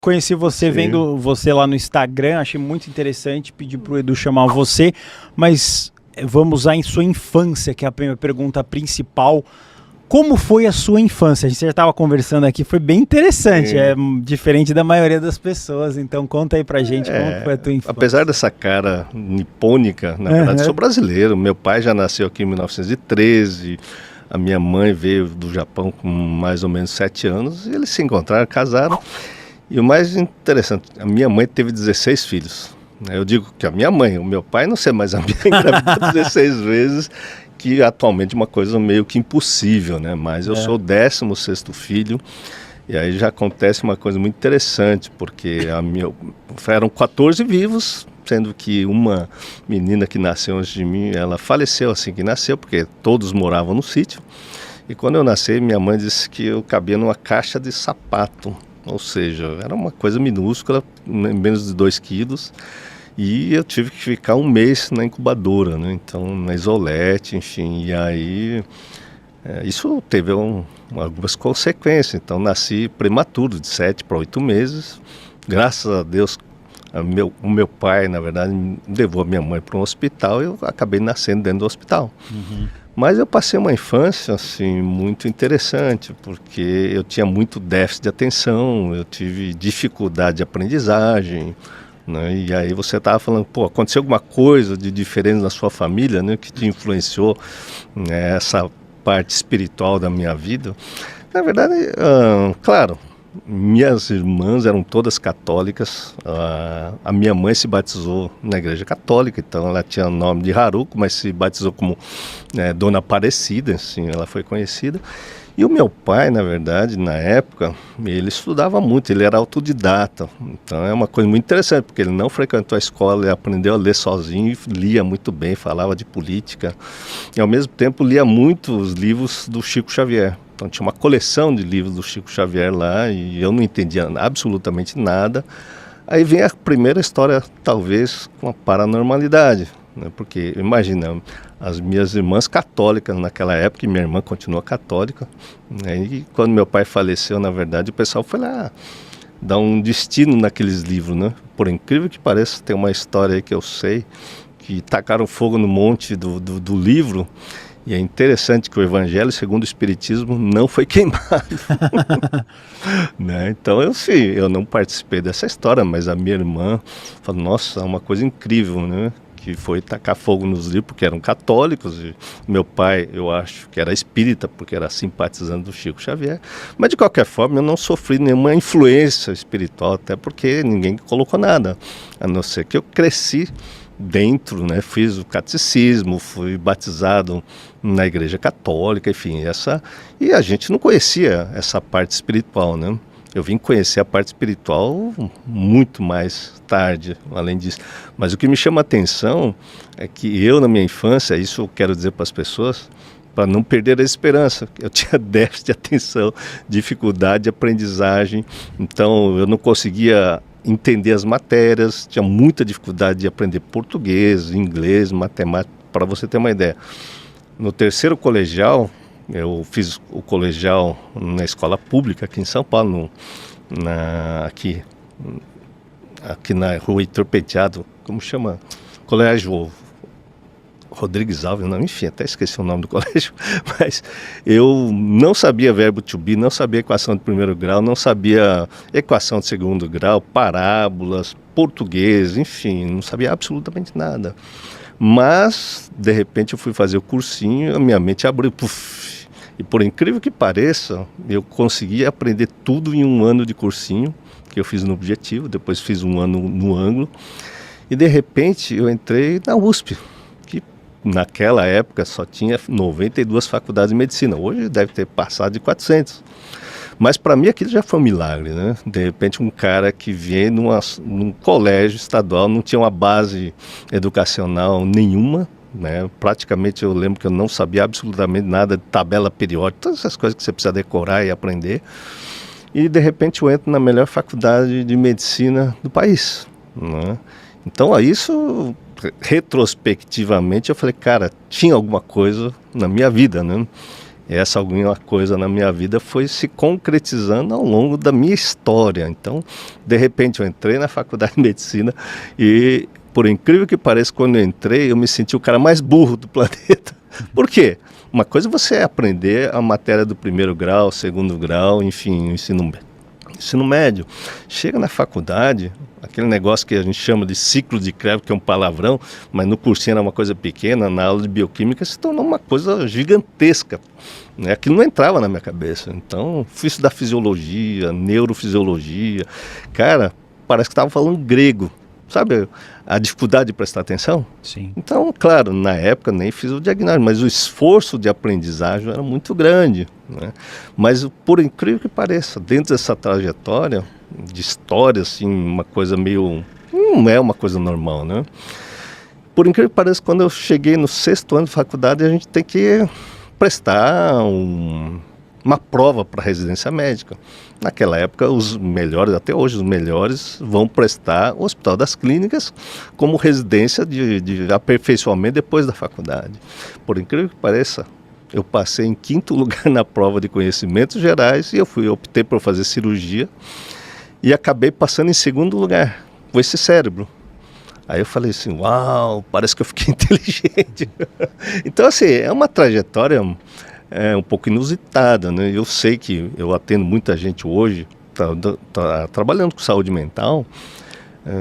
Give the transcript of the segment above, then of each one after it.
conheci você vendo você lá no Instagram, achei muito interessante, pedi pro Edu chamar você, mas vamos à sua infância, que é a primeira pergunta principal. Como foi a sua infância? A gente já estava conversando aqui, foi bem interessante, é diferente da maioria das pessoas, então conta aí pra gente como foi a tua infância. Apesar dessa cara nipônica, na verdade sou brasileiro, meu pai já nasceu aqui em 1913, a minha mãe veio do Japão com mais ou menos 7 anos, e eles se encontraram, casaram, e o mais interessante, a minha mãe teve 16 filhos. Eu digo que a minha mãe, o meu pai, não sei, mas a minha engravidou 16 vezes, que atualmente é uma coisa meio que impossível, né? Mas eu sou o 16º filho, e aí já acontece uma coisa muito interessante, porque eram 14 vivos, sendo que uma menina que nasceu antes de mim, ela faleceu assim que nasceu, porque todos moravam no sítio, e quando eu nasci, minha mãe disse que eu cabia numa caixa de sapato, ou seja, era uma coisa minúscula, menos de 2 quilos, e eu tive que ficar 1 mês na incubadora, né? Então na isolete, enfim, e aí isso teve algumas consequências. Então nasci prematuro, de 7 para 8 meses, graças a Deus. O meu pai, na verdade, levou a minha mãe para um hospital e eu acabei nascendo dentro do hospital. Mas eu passei uma infância assim, muito interessante, porque eu tinha muito déficit de atenção, eu tive dificuldade de aprendizagem, né? E aí você estava falando, aconteceu alguma coisa de diferente na sua família, né, que te influenciou nessa parte espiritual da minha vida? Na verdade, claro, minhas irmãs eram todas católicas, a minha mãe se batizou na igreja católica, então ela tinha o nome de Haruko, mas se batizou como Dona Aparecida, assim ela foi conhecida. E o meu pai, na verdade, na época, ele estudava muito, ele era autodidata. Então é uma coisa muito interessante, porque ele não frequentou a escola, ele aprendeu a ler sozinho, lia muito bem, falava de política. E ao mesmo tempo lia muitos livros do Chico Xavier. Então tinha uma coleção de livros do Chico Xavier lá e eu não entendia absolutamente nada. Aí vem a primeira história, talvez, com a paranormalidade, né? Porque, imagina, as minhas irmãs católicas naquela época, e minha irmã continua católica, né? E quando meu pai faleceu, na verdade, o pessoal foi lá dar um destino naqueles livros, né? Por incrível que pareça, tem uma história aí que eu sei, que tacaram fogo no monte do livro, e é interessante que o Evangelho segundo o Espiritismo não foi queimado. Né? Então eu não participei dessa história, mas a minha irmã falou, nossa, é uma coisa incrível, né? Que foi tacar fogo nos livros, porque eram católicos, e meu pai, eu acho que era espírita, porque era simpatizante do Chico Xavier, mas de qualquer forma eu não sofri nenhuma influência espiritual, até porque ninguém colocou nada, a não ser que eu cresci dentro, né? Fiz o catecismo, fui batizado na igreja católica, enfim, e a gente não conhecia essa parte espiritual, né? Eu vim conhecer a parte espiritual muito mais tarde, além disso. Mas o que me chama a atenção é que eu, na minha infância, isso eu quero dizer para as pessoas, para não perder a esperança. Eu tinha déficit de atenção, dificuldade de aprendizagem, então eu não conseguia entender as matérias, tinha muita dificuldade de aprender português, inglês, matemática, para você ter uma ideia. No 3º colegial, eu fiz o colegial na escola pública aqui em São Paulo, aqui na rua Heitor Penteado, como chama? Colégio Rodrigues Alves, não, enfim, até esqueci o nome do colégio, mas eu não sabia verbo to be, não sabia equação de 1º grau, não sabia equação de 2º grau, parábolas, português, enfim, não sabia absolutamente nada. Mas, de repente, eu fui fazer o cursinho, a minha mente abriu, puff, e por incrível que pareça, eu consegui aprender tudo em 1 ano de cursinho, que eu fiz no Objetivo, depois fiz 1 ano no Ângulo, e de repente eu entrei na USP, que naquela época só tinha 92 faculdades de medicina, hoje deve ter passado de 400. Mas para mim aquilo já foi um milagre, né? De repente um cara que vem num colégio estadual, não tinha uma base educacional nenhuma, né? Praticamente eu lembro que eu não sabia absolutamente nada de tabela periódica, todas essas coisas que você precisa decorar e aprender. E de repente eu entro na melhor faculdade de medicina do país, né? Então isso, retrospectivamente, eu falei, cara, tinha alguma coisa na minha vida, né? essa alguma coisa na minha vida foi se concretizando ao longo da minha história. Então, de repente, eu entrei na faculdade de medicina e, por incrível que pareça, quando eu entrei, eu me senti o cara mais burro do planeta. Por quê? Uma coisa é você aprender a matéria do primeiro grau, segundo grau, enfim, ensino médio. Chega na faculdade, aquele negócio que a gente chama de ciclo de Krebs, que é um palavrão, mas no cursinho era uma coisa pequena, na aula de bioquímica se tornou uma coisa gigantesca. Né? Aquilo não entrava na minha cabeça. Então, fui estudar fisiologia, neurofisiologia. Cara, parece que estava falando grego. Sabe a dificuldade de prestar atenção? Sim. Então, claro, na época nem fiz o diagnóstico, mas o esforço de aprendizagem era muito grande. Né? Mas, por incrível que pareça, dentro dessa trajetória de história, assim, uma coisa meio... não é uma coisa normal, né? Por incrível que pareça, quando eu cheguei no 6º ano de faculdade, a gente tem que prestar uma prova para residência médica. Naquela época, os melhores, até hoje os melhores, vão prestar o Hospital das Clínicas como residência de aperfeiçoamento depois da faculdade. Por incrível que pareça, eu passei em 5º lugar na prova de conhecimentos gerais e optei por fazer cirurgia e acabei passando em 2º lugar com esse cérebro. Aí eu falei assim, uau, parece que eu fiquei inteligente. Então, assim, é uma trajetória um pouco inusitada, né? Eu sei que eu atendo muita gente hoje, tá trabalhando com saúde mental,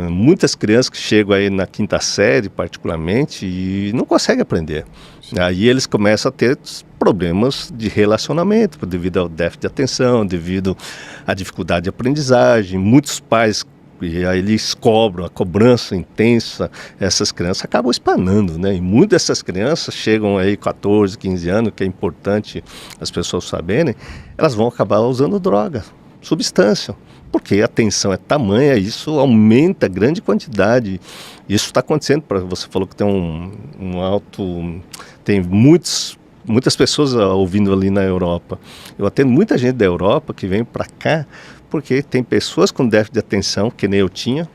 muitas crianças que chegam aí na 5ª série, particularmente, e não conseguem aprender. Sim. Aí eles começam a ter problemas de relacionamento, devido ao déficit de atenção, devido à dificuldade de aprendizagem. Muitos pais, e aí eles cobram, a cobrança intensa, essas crianças acabam espanando, né? E muitas dessas crianças chegam aí 14, 15 anos, que é importante as pessoas saberem, elas vão acabar usando droga, substância, porque a tensão é tamanha, isso aumenta a grande quantidade. Isso está acontecendo, você falou que tem tem muitas pessoas ouvindo ali na Europa. Eu atendo muita gente da Europa que vem para cá, porque tem pessoas com déficit de atenção, que nem eu tinha,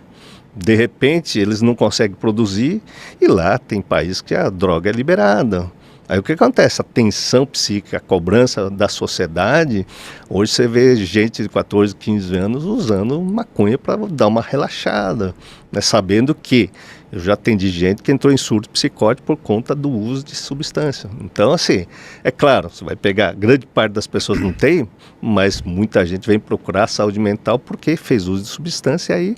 de repente eles não conseguem produzir, e lá tem países que a droga é liberada. Aí o que acontece? A tensão psíquica, a cobrança da sociedade, hoje você vê gente de 14, 15 anos usando maconha para dar uma relaxada, né? Sabendo que eu já atendi gente que entrou em surto psicótico por conta do uso de substância. Então, assim, é claro, você vai pegar, grande parte das pessoas não tem, mas muita gente vem procurar saúde mental porque fez uso de substância e aí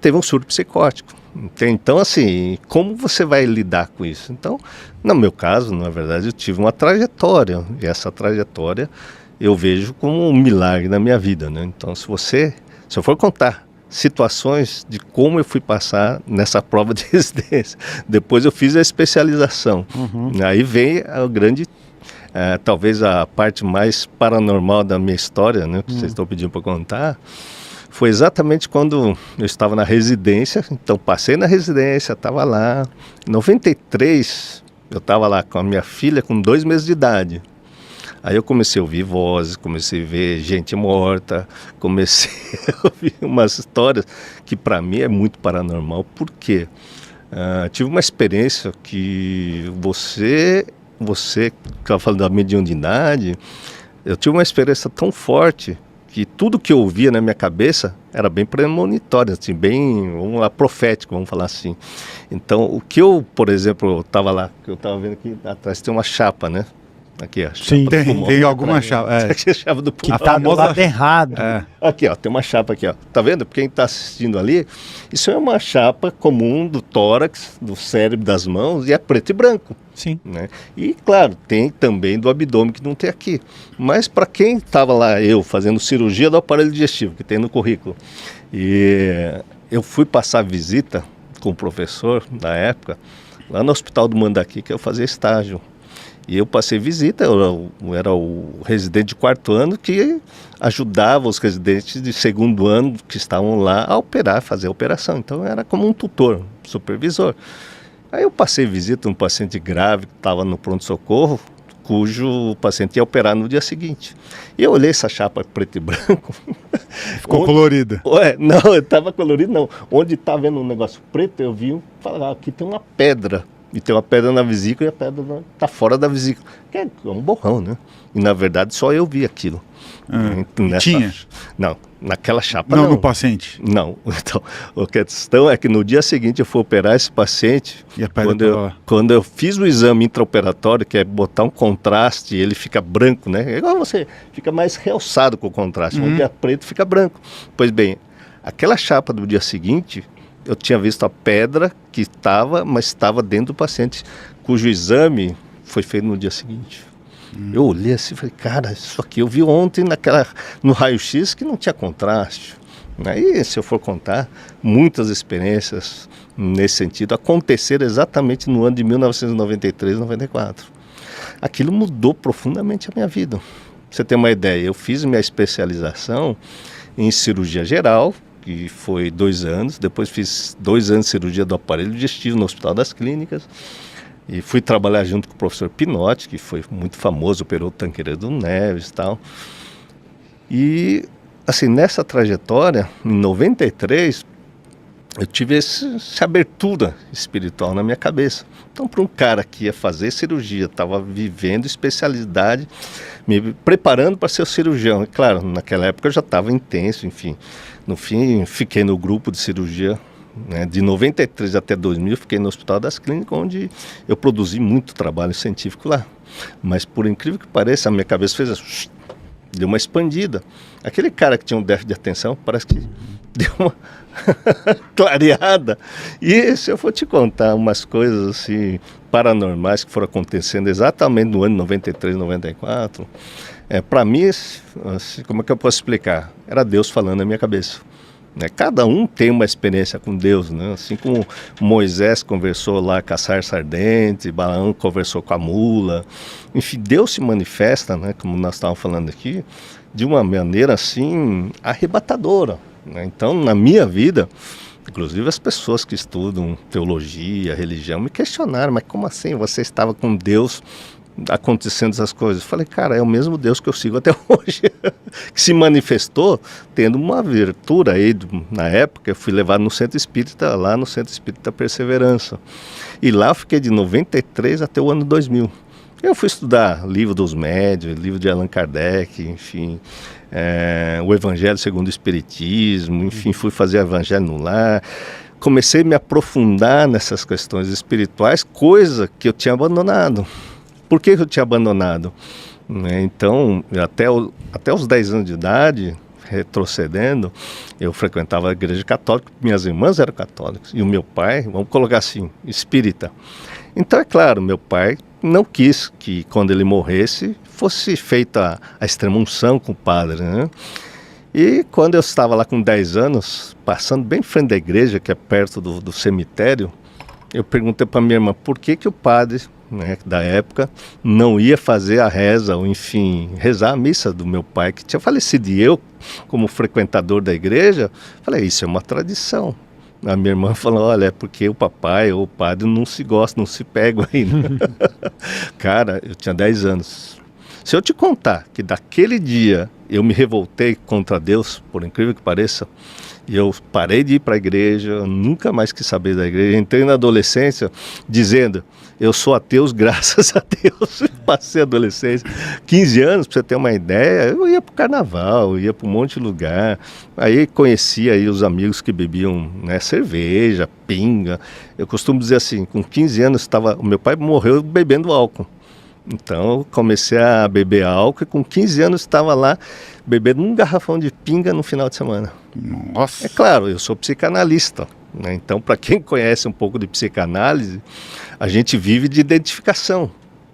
teve um surto psicótico. Então, assim, como você vai lidar com isso? Então, no meu caso, na verdade, eu tive uma trajetória, e essa trajetória eu vejo como um milagre na minha vida, né? Então, se eu for contar situações de como eu fui passar nessa prova de residência, depois eu fiz a especialização, aí vem a grande, talvez a parte mais paranormal da minha história, né, que vocês estão pedindo para contar. Foi exatamente quando eu estava na residência, então passei na residência, estava lá. Em 93, eu estava lá com a minha filha com 2 meses de idade. Aí eu comecei a ouvir vozes, comecei a ver gente morta, comecei a ouvir umas histórias que para mim é muito paranormal. Por quê? Tive uma experiência que você que estava falando da mediunidade, eu tive uma experiência tão forte que tudo que eu ouvia na minha cabeça era bem premonitório, assim, bem profético, vamos falar assim. Então, o que eu, por exemplo, estava lá, que eu estava vendo aqui atrás, tem uma chapa, né? Aqui, ó. Sim, tem alguma chapa. Aqui a chapa do pulmão. Que tá do lado errado. Aqui, ó, tem uma chapa aqui, ó. Tá vendo? Quem está assistindo ali, isso é uma chapa comum do tórax, do cérebro, das mãos, e é preto e branco. Sim. Né? E, claro, tem também do abdômen que não tem aqui. Mas para quem estava lá, eu, fazendo cirurgia do aparelho digestivo, que tem no currículo, e eu fui passar visita com o professor, na época, lá no Hospital do Mandaki, que eu fazia estágio. E eu passei visita, eu era o residente de 4º ano que ajudava os residentes de 2º ano que estavam lá a operar, fazer a operação. Então era como um tutor, supervisor. Aí eu passei visita a um paciente grave que estava no pronto-socorro, cujo paciente ia operar no dia seguinte. E eu olhei essa chapa preto e branco. Ficou colorida? Não, estava colorido não. Onde estava vendo um negócio preto, eu vi, falava, aqui tem uma pedra e tem uma pedra na vesícula e a pedra está fora da vesícula. Que é um borrão, né? E na verdade só eu vi aquilo. Tinha? Não, naquela chapa não. No paciente? Não. Então, a questão é que no dia seguinte eu fui operar esse paciente, e a pedra quando eu fiz o exame intraoperatório, que é botar um contraste, ele fica branco, né? É igual você, fica mais realçado com o contraste, onde é preto fica branco. Pois bem, aquela chapa do dia seguinte, eu tinha visto a pedra que estava, mas estava dentro do paciente, cujo exame foi feito no dia seguinte. Eu olhei assim e falei, cara, isso aqui eu vi ontem no raio-x que não tinha contraste. Aí, se eu for contar, muitas experiências nesse sentido aconteceram exatamente no ano de 1993, 94. Aquilo mudou profundamente a minha vida. Pra você ter uma ideia, eu fiz minha especialização em cirurgia geral, que foi 2 anos, depois fiz 2 anos de cirurgia do aparelho digestivo no Hospital das Clínicas, e fui trabalhar junto com o professor Pinotti, que foi muito famoso, operou o Tancredo Neves e tal. E, assim, nessa trajetória, em 93, eu tive essa abertura espiritual na minha cabeça. Então, para um cara que ia fazer cirurgia, estava vivendo especialidade, me preparando para ser cirurgião. E, claro, naquela época eu já estava intenso, enfim. No fim, fiquei no grupo de cirurgia, né, de 93 até 2000, fiquei no Hospital das Clínicas, onde eu produzi muito trabalho científico lá. Mas, por incrível que pareça, a minha cabeça fez assim, deu uma expandida. Aquele cara que tinha um déficit de atenção, parece que deu uma clareada. E se eu for te contar umas coisas assim paranormais que foram acontecendo exatamente no ano 93, 94, para mim, assim, como é que eu posso explicar? Era Deus falando na minha cabeça. Cada um tem uma experiência com Deus, né? Assim como Moisés conversou lá com a sarça ardente, Balaão conversou com a mula. Enfim, Deus se manifesta, né, como nós estávamos falando aqui, de uma maneira assim arrebatadora, né? Então, na minha vida, inclusive as pessoas que estudam teologia, religião, me questionaram, mas como assim você estava com Deus acontecendo essas coisas? Eu falei, cara, é o mesmo Deus que eu sigo até hoje, que se manifestou tendo uma abertura aí, na época eu fui levado no Centro Espírita, lá no Centro Espírita Perseverança, e lá eu fiquei de 93 até o ano 2000. Eu fui estudar livro dos médiuns, livro de Allan Kardec, enfim, o Evangelho segundo o Espiritismo, enfim, fui fazer Evangelho no lar. Comecei a me aprofundar nessas questões espirituais, coisa que eu tinha abandonado. Por que eu tinha abandonado? Então, até os 10 anos de idade, retrocedendo, eu frequentava a igreja católica, minhas irmãs eram católicas, e o meu pai, vamos colocar assim, espírita. Então, é claro, meu pai não quis que, quando ele morresse, fosse feita a extrema-unção com o padre, né? E quando eu estava lá com 10 anos, passando bem em frente da igreja, que é perto do cemitério, eu perguntei para minha irmã por que o padre, né, da época, não ia fazer a reza, ou enfim, rezar a missa do meu pai, que tinha falecido. E eu, como frequentador da igreja, falei, isso é uma tradição. A minha irmã falou, olha, é porque o papai ou o padre não se gostam, não se pegam ainda. Cara, eu tinha 10 anos. Se eu te contar que daquele dia eu me revoltei contra Deus, por incrível que pareça, e eu parei de ir para a igreja, nunca mais quis saber da igreja, entrei na adolescência dizendo, eu sou ateu, graças a Deus, passei a adolescência, 15 anos, para você ter uma ideia, eu ia para o carnaval, eu ia para um monte de lugar, aí conhecia aí os amigos que bebiam, né, cerveja, pinga. Eu costumo dizer assim, com 15 anos o meu pai morreu bebendo álcool. Então eu comecei a beber álcool e com 15 anos estava lá bebendo um garrafão de pinga no final de semana. Nossa! É claro, eu sou psicanalista, né? Então, para quem conhece um pouco de psicanálise, a gente vive de identificação.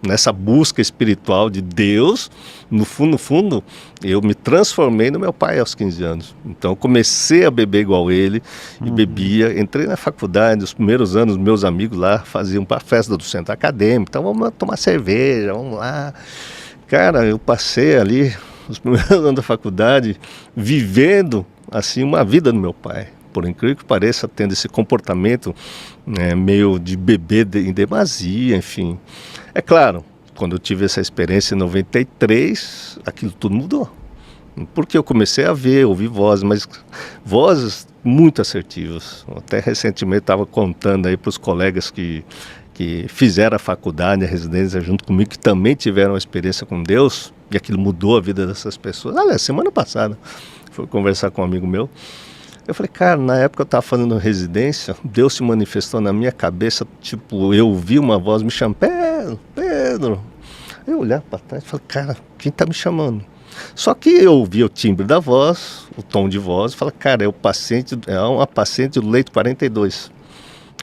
Nessa busca espiritual de Deus, no fundo, eu me transformei no meu pai aos 15 anos. Então eu comecei a beber igual ele, e bebia, entrei na faculdade, nos primeiros anos, meus amigos lá faziam para a festa do centro acadêmico, então vamos tomar cerveja, vamos lá. Cara, eu passei ali, os primeiros anos da faculdade, vivendo assim uma vida do meu pai. Por incrível que pareça, tendo esse comportamento, né, meio de beber em demasia, enfim. É claro, quando eu tive essa experiência em 93, aquilo tudo mudou. Porque eu comecei a ouvir vozes, mas vozes muito assertivas. Até recentemente estava contando aí para os colegas que que fizeram a faculdade, a residência junto comigo, que também tiveram uma experiência com Deus, e aquilo mudou a vida dessas pessoas. Aliás, semana passada, fui conversar com um amigo meu, eu falei, cara, na época eu estava fazendo residência, Deus se manifestou na minha cabeça, tipo, eu ouvi uma voz me chamando, Pedro, Pedro. Eu olhava para trás e falei, cara, quem está me chamando? Só que eu ouvi o timbre da voz, o tom de voz, e falei, cara, é uma paciente do leito 42.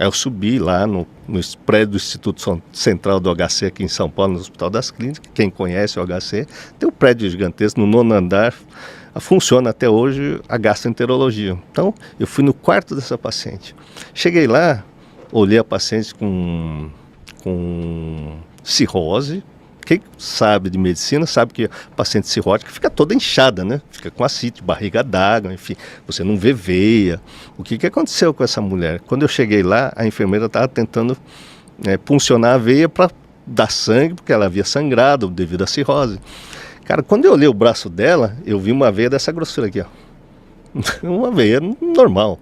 Aí eu subi lá no prédio do Instituto Central do HC aqui em São Paulo, no Hospital das Clínicas. Quem conhece o HC, tem um prédio gigantesco no 9º andar, funciona até hoje a gastroenterologia. Então, eu fui no quarto dessa paciente. Cheguei lá, olhei a paciente com cirrose. Quem sabe de medicina sabe que a paciente cirrótica fica toda inchada, né? Fica com ascite, barriga d'água, enfim, você não vê veia. O que aconteceu com essa mulher? Quando eu cheguei lá, a enfermeira estava tentando puncionar a veia para dar sangue, porque ela havia sangrado devido à cirrose. Cara, quando eu olhei o braço dela, eu vi uma veia dessa grossura aqui, ó. Uma veia normal.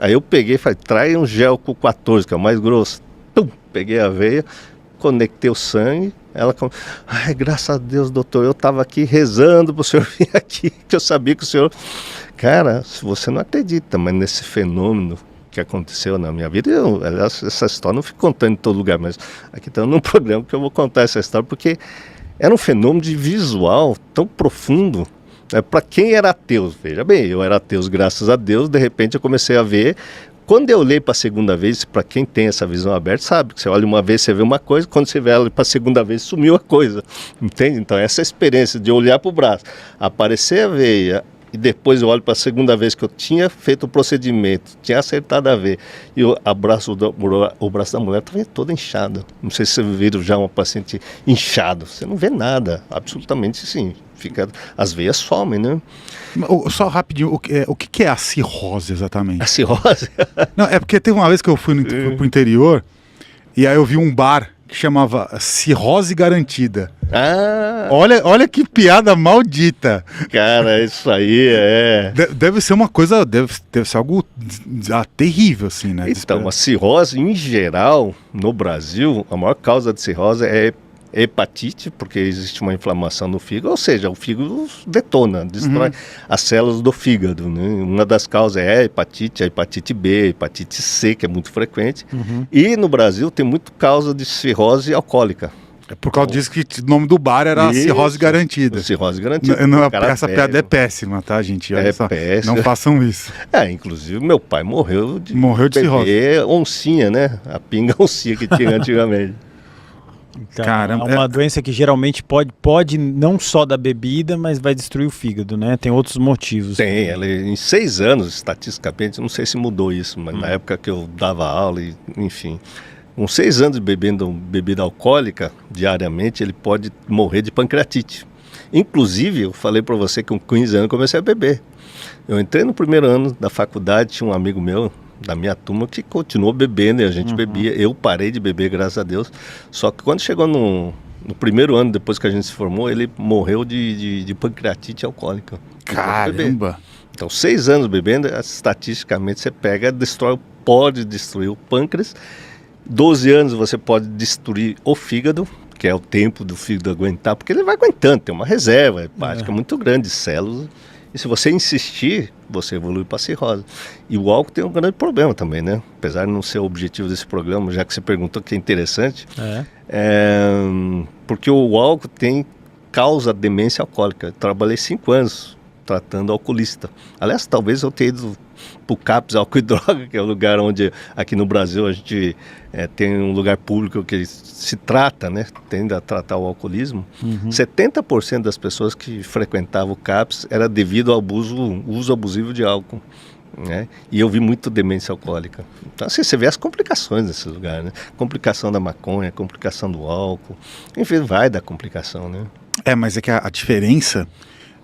Aí eu peguei e falei, trai um gel com 14, que é o mais grosso. Pum, peguei a veia, conectei o sangue. Ela falou, ai, graças a Deus, doutor, eu estava aqui rezando para o senhor vir aqui, que eu sabia que o senhor... Cara, você não acredita, mas nesse fenômeno que aconteceu na minha vida, aliás, essa história não fico contando em todo lugar, mas aqui está num programa que eu vou contar essa história, porque era um fenômeno de visual tão profundo, para quem era ateu. Veja bem, eu era ateu, graças a Deus, de repente eu comecei a ver. Quando eu olhei para a segunda vez, para quem tem essa visão aberta, sabe que você olha uma vez, você vê uma coisa, quando você vê ela para a segunda vez, sumiu a coisa, entende? Então essa experiência de olhar para o braço, aparecer a veia, e depois eu olho para a segunda vez que eu tinha feito o procedimento, tinha acertado a veia, e o braço da mulher estava todo inchado. Não sei se vocês viram já uma paciente inchado, você não vê nada, absolutamente sim. As veias somem, né? Só rapidinho, o que é a cirrose exatamente? A cirrose? Não, é porque teve uma vez que eu fui pro interior e aí eu vi um bar que chamava Cirrose Garantida. Ah! Olha que piada maldita. Cara, isso aí é... Deve ser uma coisa, deve ser algo terrível, assim, né? Então, a cirrose, em geral, no Brasil, a maior causa de cirrose é hepatite, porque existe uma inflamação no fígado, ou seja, o fígado detona, destrói as células do fígado, né? Uma das causas é a hepatite B, a hepatite C, que é muito frequente, e no Brasil tem muito causa de cirrose alcoólica. É por causa disso que o nome do bar era Cirrose Garantida. Cirrose Garantida. Essa piada é péssima, tá, gente? Péssima. Não façam isso. Inclusive meu pai morreu de cirrose. Oncinha, né? A pinga oncinha que tinha antigamente. Então, caramba, é uma doença que geralmente pode não só da bebida, mas vai destruir o fígado, né? Tem outros motivos. Tem, ela em 6 anos, estatisticamente, não sei se mudou isso, mas na época que eu dava aula, enfim, com 6 anos bebendo bebida alcoólica diariamente, ele pode morrer de pancreatite. Inclusive, eu falei para você que com 15 anos eu comecei a beber. Eu entrei no primeiro ano da faculdade, tinha um amigo meu da minha turma que continuou bebendo e a gente bebia. Eu parei de beber, graças a Deus. Só que quando chegou no primeiro ano, depois que a gente se formou, ele morreu de pancreatite alcoólica. Caramba! Então, 6 anos bebendo, estatisticamente você pega, pode destruir o pâncreas. 12 anos você pode destruir o fígado, que é o tempo do fígado aguentar, porque ele vai aguentando, tem uma reserva hepática muito grande de células. E se você insistir, você evolui para cirrose. E o álcool tem um grande problema também, né? Apesar de não ser o objetivo desse programa, já que você perguntou, que é interessante, porque o álcool causa demência alcoólica. Eu trabalhei 5 anos tratando alcoolista. Aliás, talvez eu tenha ido para o CAPS Álcool e Droga, que é o lugar onde, aqui no Brasil, a gente tem um lugar público que se trata, né? Tende a tratar o alcoolismo. 70% das pessoas que frequentavam o CAPS era devido ao uso abusivo de álcool, né? E eu vi muito demência alcoólica. Então, assim, você vê as complicações desse lugar, né? Complicação da maconha, complicação do álcool. Enfim, vai dar complicação, né? Mas é que a diferença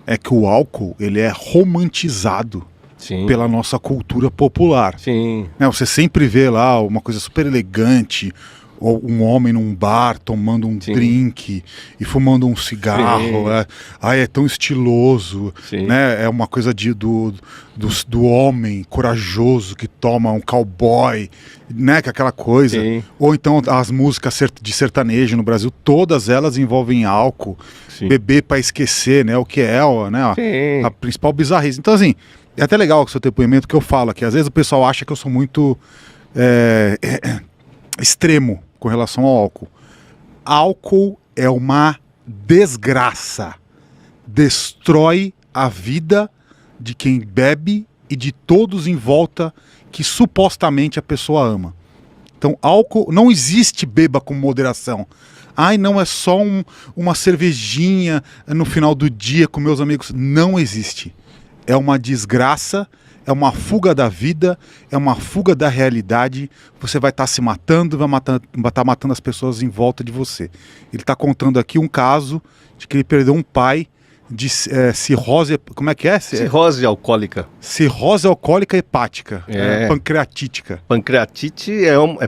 é que o álcool, ele é romantizado. Sim. Pela nossa cultura popular. Sim. Você sempre vê lá uma coisa super elegante, ou um homem num bar tomando um Sim. drink e fumando um cigarro. É tão estiloso, Sim. né? É uma coisa do homem corajoso que toma um cowboy, né? Que é aquela coisa. Sim. Ou então as músicas de sertanejo no Brasil, todas elas envolvem álcool, Sim. beber para esquecer, né? O que é, né? Sim. A principal bizarrice. Então, assim, é até legal o seu depoimento que eu falo aqui. Às vezes o pessoal acha que eu sou muito extremo com relação ao álcool. Álcool é uma desgraça. Destrói a vida de quem bebe e de todos em volta que supostamente a pessoa ama. Então, álcool, não existe beba com moderação. Ai, não, é só uma cervejinha no final do dia com meus amigos. Não existe. É uma desgraça, é uma fuga da vida, é uma fuga da realidade. Você vai estar se matando, vai estar matando as pessoas em volta de você. Ele está contando aqui um caso de que ele perdeu um pai de cirrose, como é que é? Cirrose alcoólica. Cirrose alcoólica hepática, pancreatítica. Pancreatite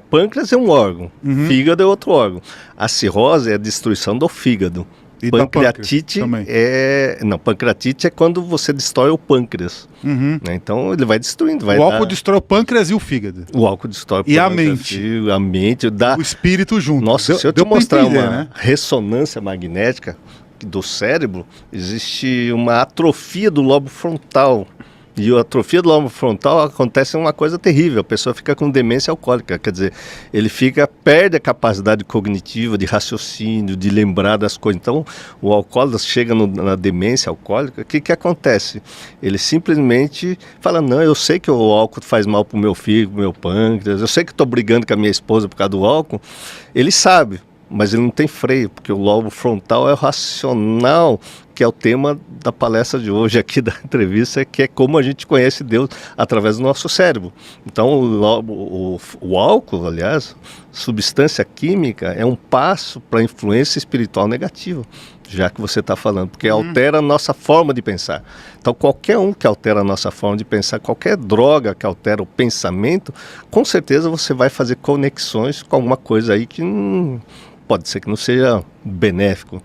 pâncreas é um órgão, fígado é outro órgão. A cirrose é a destruição do fígado. E pancreatite pancreatite é quando você destrói o pâncreas. Né? Então ele vai destruindo. O álcool destrói o pâncreas e o fígado. O álcool destrói o pâncreas. A mente. O espírito junto. Nossa, se eu te mostrar uma ressonância magnética do cérebro, existe uma atrofia do lobo frontal. E a atrofia do lobo frontal acontece uma coisa terrível, a pessoa fica com demência alcoólica, quer dizer, ele perde a capacidade cognitiva, de raciocínio, de lembrar das coisas. Então, o alcoólatra chega na demência alcoólica, o que acontece? Ele simplesmente fala, não, eu sei que o álcool faz mal para o meu fígado, pro meu pâncreas, eu sei que estou brigando com a minha esposa por causa do álcool, ele sabe, mas ele não tem freio, porque o lobo frontal é o racional, que é o tema da palestra de hoje aqui da entrevista, que é como a gente conhece Deus através do nosso cérebro. Então o álcool, aliás, substância química, é um passo para a influência espiritual negativa, já que você está falando, porque altera a nossa forma de pensar. Então qualquer um que altera a nossa forma de pensar, qualquer droga que altera o pensamento, com certeza você vai fazer conexões com alguma coisa aí que pode ser que não seja benéfico.